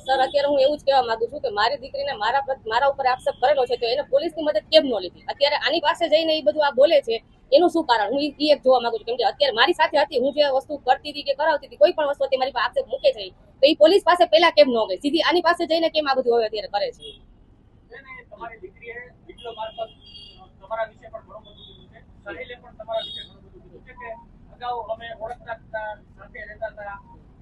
Sir અત્યારે હું એવું જ કહેવા માંગુ છું કે મારી દીકરીને મારા ઉપર આક્ષેપ કરેલો છે તો એને પોલીસની મદદ કેમ ન લીધી? અત્યારે આની પાસે જઈને એ બધું આ બોલે છે એનું શું કારણ? હું એ એક જોવા માંગુ છું, કેમ કે અત્યારે મારી સાથે હતી, હું જે વસ્તુ કરતી હતી કે કરાવતી હતી, કોઈ પણ વસ્તુ મારી પાસે આક્ષેપ મૂકે છે તો એ પોલીસ પાસે પેલા કેમ ન ગઈ? સીધી આની પાસે જઈને કેમ આ બધું હવે અત્યારે કરે છે? તમારી દીકરીએ વિડિયો મારફત તમારા વિશે પણ ઘણું બધું કીધું છે, સાહિલે પણ તમારા વિશે ઘણું બધું કીધું છે કે અગાઉ અમે ઓળખતા હતા, સાથે રહેતા હતા,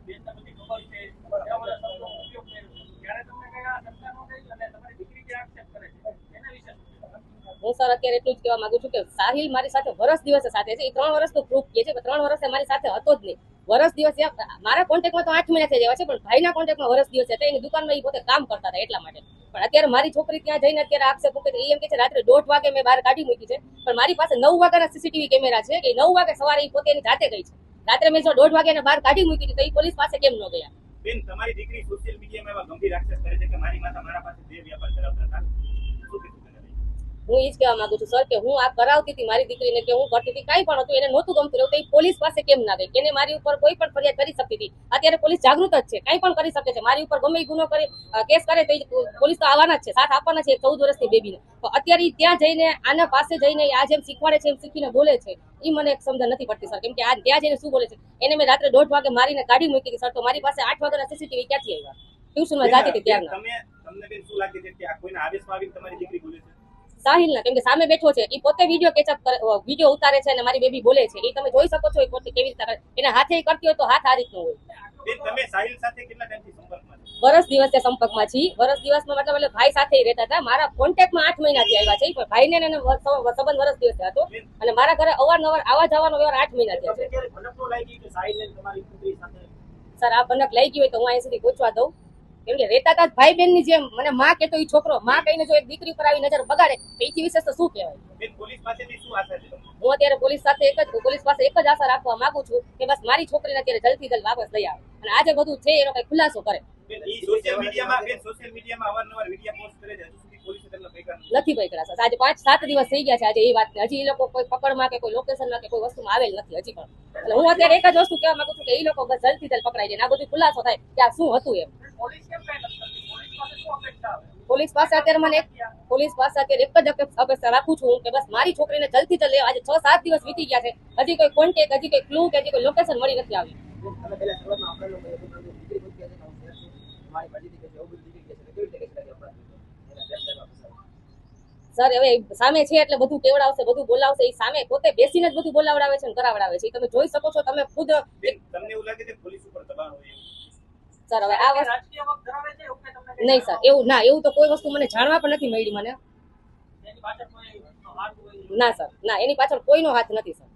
બેનને બધી ખબર છે, એવા બધા શબ્દોનો ઉપયોગ કર્યો છે. ત્યારે તમને કયા શબ્દ ન કહી અને તમારી દીકરી જે આક્ષેપ કરે છે એના વિશે હું સર અત્યારે એટલું જ કહેવા માંગુ છું કે સાહિલ મારી સાથે વર્ષ દિવસે સાથે છે. એ 3 વર્ષનો પ્રૂફ કહે છે, 3 વર્ષે મારી સાથે હતો જ નહીં. વર્ષ દિવસ મારા કોન્ટેક્ટમાં તો 8 મહિના થઈ ગયા છે, પણ ભાઈના કોન્ટેક્ટમાં વર્ષ દિવસ હતા. એની દુકાનમાં એ પોતે કામ કરતા હતા એટલા માટે. પણ અત્યારે મારી છોકરી ત્યાં જઈને અત્યારે આક્ષેપ મૂકે છે. એમ કે છે રાત્રે 1:30 વાગે મેં બહાર કાઢી મૂકી છે, પણ મારી પાસે 9 વાગ્યાના સીસીટીવી કેમેરા છે કે 9 વાગે સવારે એ પોતે એની જાતે ગઈ છે. રાત્રે મેં જો 1:30 વાગ્યાને બહાર કાઢી મૂકી હતી તો એ પોલીસ પાસે કેમ ન ગયા? બેન, તમારી દીકરી સોશિયલ મીડિયામાં એવા ગંભીર આક્ષેપ કરે છે કે મારી માતા મારા પાસે જે વ્યાપાર કરાવતા હતા. હું એ જ કહેવા માંગુ છું સર કે હું આ કરાવતી હતી મારી દીકરીને, કે હું કરતી હતી, કાંઈ પણ હતું, એને નહોતું ગમતું રહેવું તો એ પોલીસ પાસે કેમ ના ગઈ? એને મારી ઉપર કોઈ પણ ફરિયાદ કરી શકતી હતી. અત્યારે પોલીસ જાગૃત જ છે, કાંઈ પણ કરી શકે છે. મારી ઉપર ગમે એ ગુનો કરી કેસ કરે તો પોલીસ તો આવવાના જ છે, સાથ આપવાના છે 14 વર્ષની બેબીને. તો અત્યારે ત્યાં જઈને આના પાસે જઈને આ જેમ શીખવાડે છે એમ શીખીને બોલે છે, એ મને એક સમજણ નથી પડતી સર. કેમ કે આ ત્યાં જઈને શું બોલે છે? એને મેં રાત્રે 1:30 વાગે મારીને કાઢી મૂકી હતી સર, તો મારી પાસે 8 વાગ્યાના સીસીટીવી ક્યાંથી આવ્યા? ટ્યુશનમાં જાતી હતી ત્યારના. તમને બેન શું લાગે છે કે આ કોઈના આદેશમાં આવીને તમારી દીકરી બોલે છે? સાહિલ ના, કેમ કે સામે બેઠો છે, એ પોતે વિડીયો કેચઅપ કરે, વિડીયો ઉતારે છે અને મારી બેબી બોલે છે. એ તમે જોઈ શકો છો એ પોતે કેવી રીતે કરે. એના હાથે એ કરતી હોય તો હાથ આ રીતનો હોય. બેન, તમે સાહિલ સાથે કેટલા ટાઈમથી સંપર્કમાં છો? વર્ષ દિવસથી સંપર્કમાં છીએ. વર્ષ દિવસમાં મતલબ એટલે ભાઈ સાથે રહેતા હતા. મારા કોન્ટેક્ટમાં 8 મહિનાથી આવ્યા છે, પણ ભાઈને એને સંબંધ વર્ષ દિવસથી હતો અને મારા ઘરે અવારનવાર આવવા જવાનો વ્યવહાર 8 મહિના થયા છે. અત્યારે ભનક નો લાગી કે સાહિલ ને તમારી પુત્રી સાથે? સર આ ભનક લઈ ગઈ હોય તો હું અહીં સુધી પહોંચવા દઉં? કેમ કે રહેતા હતા ભાઈ બહેન ની જેમ. મને માં કહેતો એ છોકરો માં કહીને જો એક દીકરી પર આવી નજર બગાડે તો એથી વિશેષ તો શું કહેવાય? બેન, પોલીસ પાસેથી શું આશા છે તમને? હું અત્યારે પોલીસ પાસે એક જ આશા રાખવા માંગુ છું કે બસ મારી છોકરીને અત્યારે જલ્દીથી જલ્દ વાપસ લઈ આવે અને આજે બધું છે એનો કઈ ખુલાસો કરે. બેન, ઈ સોશિયલ મીડિયામાં અવારનવાર વિડિયો પોસ્ટ કરે છે, હજુ સુધી પોલીસે તેમને પકડ્યા નથી પકડ્યા સર. આજે 5-7 દિવસ થઈ ગયા છે આજે એ વાત. હજી એ લોકો કોઈ પકડમાં કે કોઈ લોકેશનમાં કે કોઈ વસ્તુમાં આવેલ નથી હજી પણ. એટલે હું અત્યારે એક જ વસ્તુ કહેવા માંગુ છું કે એ લોકો બસ જલ્દીથી જલ્દ પકડાઈ જાય, આ બધું ખુલાસો થાય કે આ શું હતું એમ. પોલીસ કેમ કઈ નથી કરતી? પોલીસ પાસે શું અપેક્ષા આવે? પોલીસ પાસે અત્યારે એક જ અપેક્ષા રાખું છું કે બસ મારી છોકરીને જલ્દીથી જલ્દ આજે 6-7 દિવસ વીતી ગયા છે, હજી કોઈ કોન્ટેક્ટ, હજી કોઈ ક્લુ કે હજી કોઈ લોકેશન મળી નથી આવી. તમે પહેલા શરૂઆતમાં આપણા લોકો દીકરી પૂછતી હતી કે હું શેર છું, મારી બધી દીકરી છે, એવું બધું દીકરી છે, કેવી રીતે કહેશે અપરાધ એના જવાબ સર હવે સામે છે એટલે બધું કેવડાવશે, બધું બોલાવશે. એ સામે પોતે બેસીને જ બધું બોલાવડાવે છે અને કરાવડાવે છે. તમે જોઈ શકો છો, તમે ખુદ. તમને એવું લાગે છે પોલીસ ઉપર દબાણ હોય? સર હવે આ વસ્તુ રાજકીય વખત ધરાવે છે એવું કે તમને નહીં સર, એવું તો કોઈ વસ્તુ મને જાણવા પણ નથી મળી મને. એની પાછળ કોઈ હાથ હોય? ના સર, ના, એની પાછળ કોઈનો હાથ નથી સર.